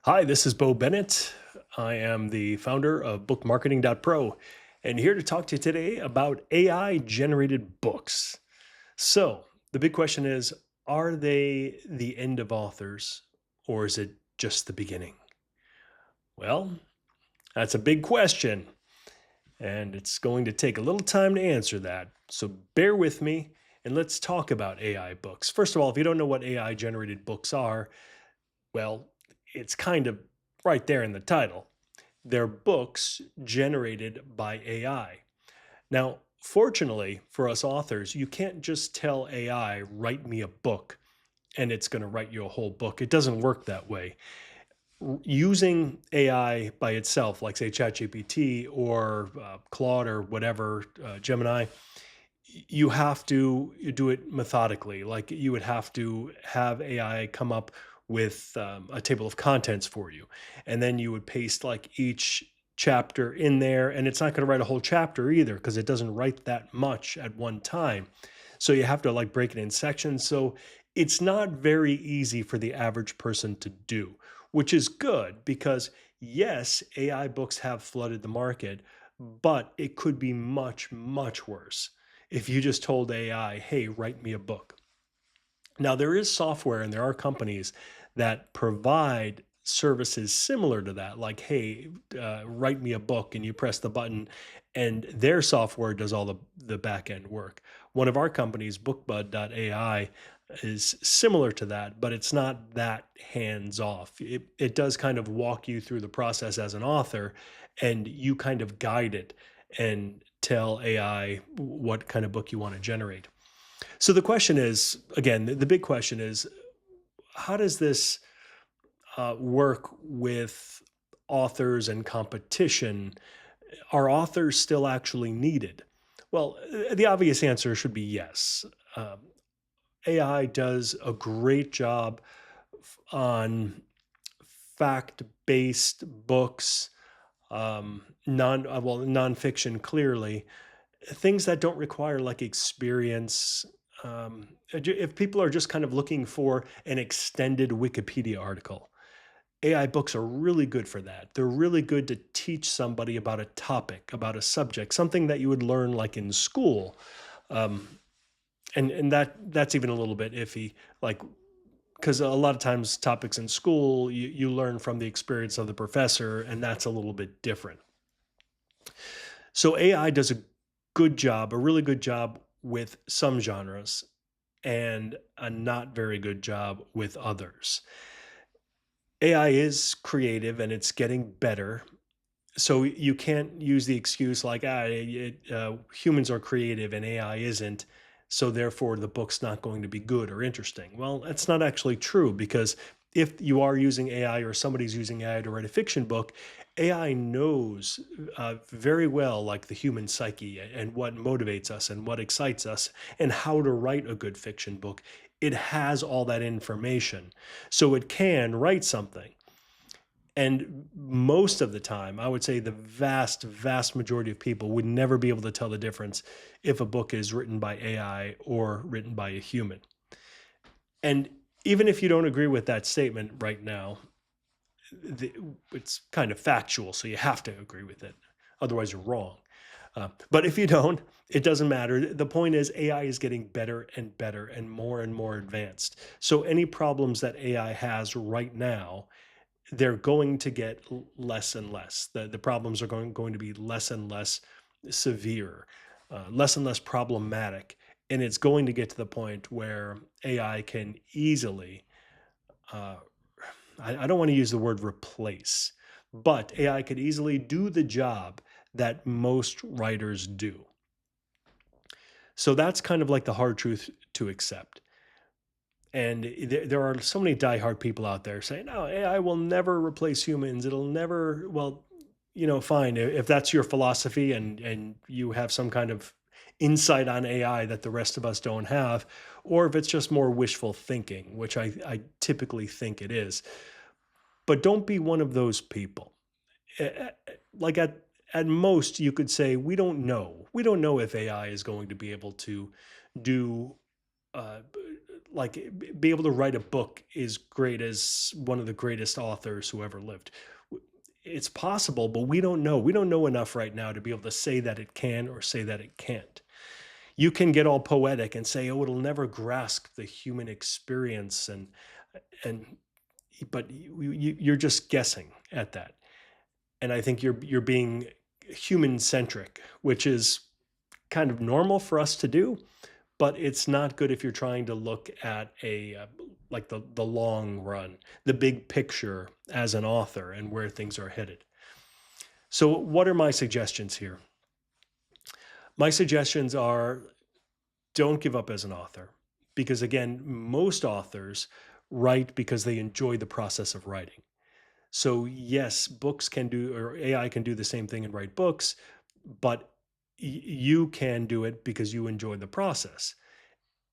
Hi, this is Bo Bennett. I am the founder of BookMarketing.pro and here to talk to you today about AI generated books. So, the big question is, are they the end of authors or is it just the beginning? Well, that's a big question and it's going to take a little time to answer that. So, bear with me and let's talk about AI books. First of all, if you don't know what AI generated books are, well, it's kind of right there in the title. They're books generated by AI. Now, fortunately for us authors, you can't just tell AI, write me a book, and it's going to write you a whole book. It doesn't work that way. Using AI by itself, like say ChatGPT or Claude or whatever, Gemini, you have to you do it methodically. Like you would have to have AI come up with a table of contents for you, and then you would paste like each chapter in there. And it's not going to write a whole chapter either because it doesn't write that much at one time. So you have to like break it in sections. So it's not very easy for the average person to do, which is good because yes, AI books have flooded the market, but it could be much, much worse if you just told AI, hey, write me a book. Now, there is software and there are companies that provide services similar to that, like, hey, write me a book, and you press the button, and their software does all the back end work. One of our companies, BookBud.ai, is similar to that, but it's not that hands off. It does kind of walk you through the process as an author, and you kind of guide it and tell AI what kind of book you want to generate. So the question is, again, the big question is, how does this work with authors and competition? Are authors still actually needed? Well, the obvious answer should be yes. Um, AI does a great job on fact-based books, nonfiction clearly, things that don't require like experience. If people are just kind of looking for an extended Wikipedia article, AI books are really good for that. They're really good to teach somebody about a topic, about a subject, something that you would learn like in school. Um, and that's even a little bit iffy, like because a lot of times topics in school you learn from the experience of the professor, and that's a little bit different. So AI does a good job, a really good job with some genres and a not very good job with others. AI is creative and it's getting better. So you can't use the excuse like, humans are creative and AI isn't. So therefore, the book's not going to be good or interesting. Well, that's not actually true because if you are using AI or somebody's using AI to write a fiction book, AI knows very well, like the human psyche and what motivates us and what excites us and how to write a good fiction book. It has all that information. So it can write something. And most of the time, I would say the vast, vast majority of people would never be able to tell the difference if a book is written by AI or written by a human. And even if you don't agree with that statement right now, the, it's kind of factual, so you have to agree with it. Otherwise, you're wrong. But if you don't, it doesn't matter. The point is, AI is getting better and better and more advanced. So, any problems that AI has right now, they're going to get less and less. The problems are going to be less and less severe, less and less problematic. And it's going to get to the point where AI can easily, uh, I don't want to use the word replace, but AI could easily do the job that most writers do. So that's kind of like the hard truth to accept. And there are so many diehard people out there saying, "No, AI will never replace humans. It'll never." Well, fine if that's your philosophy and you have some kind of insight on AI that the rest of us don't have, or if it's just more wishful thinking, which I typically think it is. But don't be one of those people. Like at most, you could say we don't know. We don't know if AI is going to be able to do uh, like be able to write a book is great as one of the greatest authors who ever lived. It's possible, but we don't know. We don't know enough right now to be able to say that it can or say that it can't. You can get all poetic and say, "Oh, it'll never grasp the human experience," and but you're just guessing at that. And I think you're being human centric, which is kind of normal for us to do, but it's not good if you're trying to look at like the long run, the big picture as an author and where things are headed. So, what are my suggestions here? My suggestions are don't give up as an author because, again, most authors write because they enjoy the process of writing. So, yes, books can do, or AI can do the same thing and write books, but you can do it because you enjoy the process.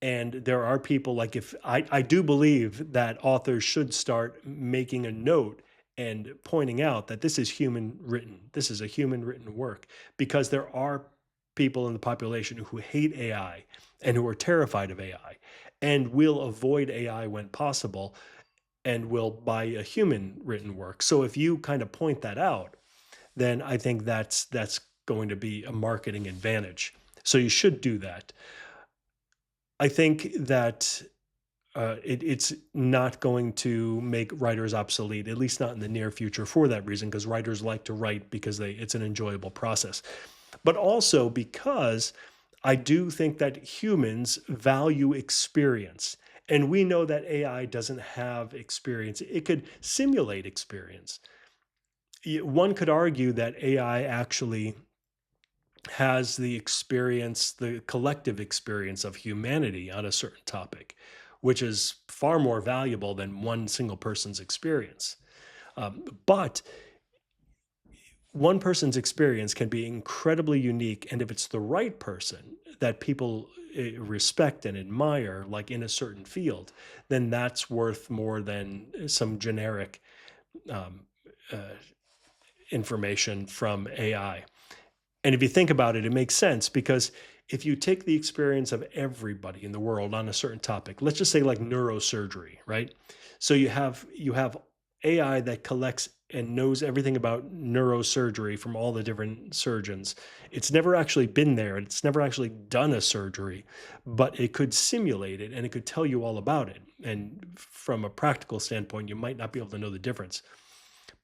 And there are people like if I do believe that authors should start making a note and pointing out that this is human written. This is a human written work because there are people in the population who hate AI and who are terrified of AI and will avoid AI when possible and will buy a human written work. So if you kind of point that out, then I think that's going to be a marketing advantage. So you should do that. I think that it's not going to make writers obsolete, at least not in the near future, for that reason, because writers like to write because it's an enjoyable process. But also because I do think that humans value experience. And we know that AI doesn't have experience. It could simulate experience. One could argue that AI actually has the experience, the collective experience of humanity on a certain topic, which is far more valuable than one single person's experience. But one person's experience can be incredibly unique. And if it's the right person that people respect and admire, like in a certain field, then that's worth more than some generic um, uh, information from AI. And if you think about it, it makes sense because if you take the experience of everybody in the world on a certain topic, let's just say like neurosurgery, right? So you have AI that collects and knows everything about neurosurgery from all the different surgeons. It's never actually been there, it's never actually done a surgery, but it could simulate it and it could tell you all about it. And from a practical standpoint, you might not be able to know the difference,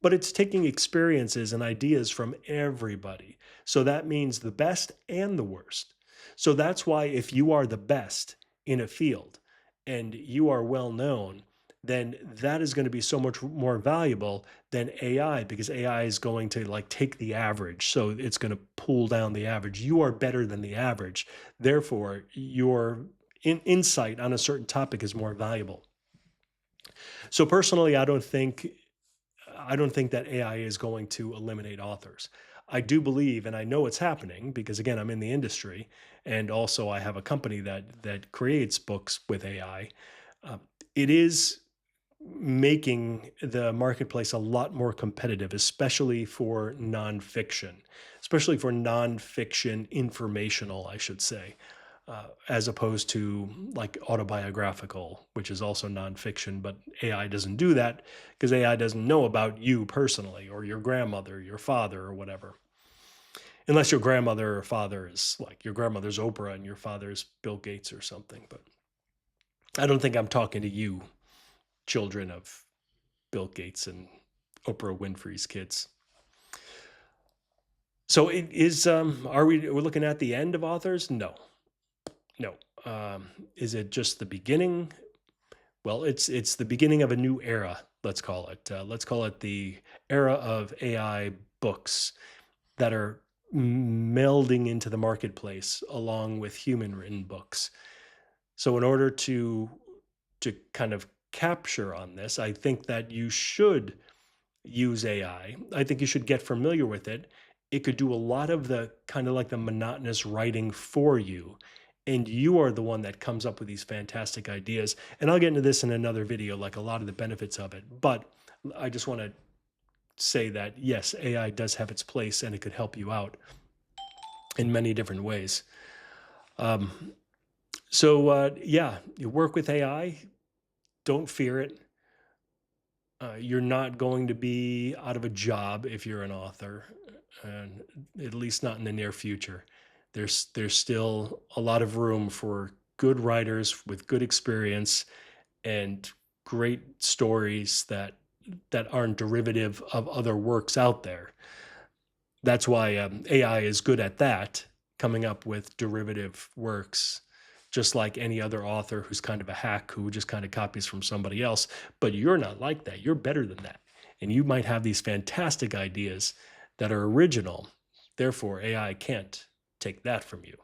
but it's taking experiences and ideas from everybody. So that means the best and the worst. So that's why if you are the best in a field and you are well known, then that is going to be so much more valuable than AI because AI is going to like take the average. So it's going to pull down the average. You are better than the average. Therefore, your insight on a certain topic is more valuable. So personally, I don't think that AI is going to eliminate authors. I do believe, and I know it's happening because again, I'm in the industry, and also I have a company that creates books with AI. Uh, it is making the marketplace a lot more competitive, especially for nonfiction informational, I should say, as opposed to like autobiographical, which is also nonfiction, but AI doesn't do that because AI doesn't know about you personally or your grandmother, your father, or whatever. Unless your grandmother or father is like your grandmother's Oprah and your father's Bill Gates or something. But I don't think I'm talking to you, children of Bill Gates and Oprah Winfrey's kids. So it is are we're looking at the end of authors? No. No. Is it just the beginning? Well, it's the beginning of a new era, let's call it. Let's call it the era of AI books that are melding into the marketplace along with human written books. So in order to kind of capture on this, I think that you should use AI. I think you should get familiar with it. It could do a lot of the kind of like the monotonous writing for you. And you are the one that comes up with these fantastic ideas. And I'll get into this in another video, like a lot of the benefits of it. But I just want to say that yes, AI does have its place and it could help you out in many different ways. Um, So, yeah, you work with AI, don't fear it. You're not going to be out of a job if you're an author, and at least not in the near future. There's still a lot of room for good writers with good experience and great stories that aren't derivative of other works out there. That's why AI is good at that, coming up with derivative works, just like any other author who's kind of a hack who just kind of copies from somebody else. But you're not like that. You're better than that. And you might have these fantastic ideas that are original. Therefore, AI can't take that from you.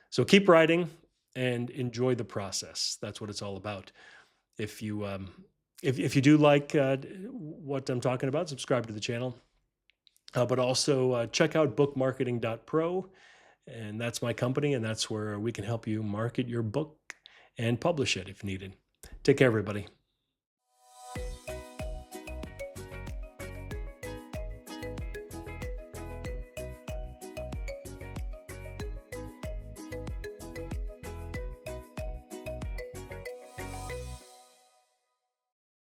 So keep writing and enjoy the process. That's what it's all about. If you if you do like what I'm talking about, subscribe to the channel. But also check out bookmarketing.pro, and that's my company, and that's where we can help you market your book and publish it if needed. Take care, everybody.